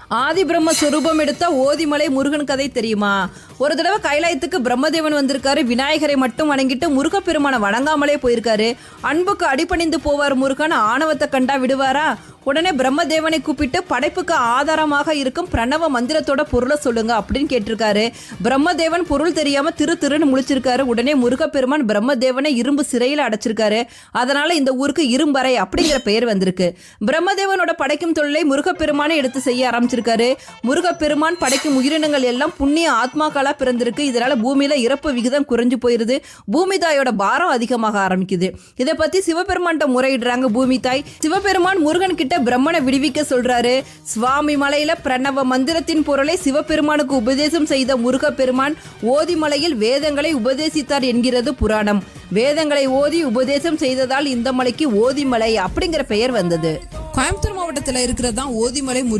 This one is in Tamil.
ஆதி பிரம்ம சொரூபம் எடுத்த ஓதிமலை முருகன் கதை தெரியுமா? ஒரு தடவை கைலாயத்துக்கு பிரம்மதேவன் வந்திருக்காரு. விநாயகரை மட்டும் வணங்கிட்டு முருகப்பெருமான வணங்காமலே போயிருக்காரு. அன்புக்கு அடிபணிந்து போவார் முருகன். ஆணவத்தை கண்டா விடுவாரா? உடனே பிரம்மதேவனை கூப்பிட்டு படைப்புக்கு ஆதாரமாக இருக்கும் பிரணவ மந்திரத்தோட பொருளை சொல்லுங்க அப்படின்னு கேட்டிருக்காரு. பிரம்மதேவன் பொருள் தெரியாம திருன்னு முழிச்சிருக்காரு. உடனே முருகப்பெருமான் பிரம்மதேவனை இரும்பு சிறையில் அடைச்சிருக்காரு. அதனால இந்த ஊருக்கு இரும்பறை அப்படிங்கிற பெயர் வந்திருக்கு. பிரம்மதேவனோட படைக்கும் தொழிலை முருகப்பெருமானை எடுத்து செய்ய ஆரம்பிச்சிருக்காரு. முருகப்பெருமான் படைக்கும் உயிரினங்கள் எல்லாம் புண்ணிய ஆத்மாக்களா பிறந்திருக்கு. இதனால பூமியில இறப்பு விகிதம் குறைஞ்சு போயிருது. பூமி தாயோட பாரம் அதிகமாக ஆரம்பிக்குது. இதை பத்தி சிவபெருமான்கிட்ட முறையிடுறாங்க பூமி தாய். சிவபெருமான் முருகன் கிட்ட பிரம்மனை விடுவிக்க சொல்றாரு. சுவாமி மலையில பிரணவ மந்திரத்தின் பொருளை சிவபெருமானுக்கு உபதேசம் செய்த முருகப்பெருமான் ஓதிமலையில் வேதங்களை உபதேசித்தார் என்கிறது புராணம். வேதங்களை ஓதி உபதேசம் செய்ததால் இந்த மலைக்கு ஓதிமலை அப்படிங்கிற பெயர் வந்தது. கோயம்புத்தூர் மாவட்டத்தில் இருக்கிறதான் ஓதிமலை முருகன்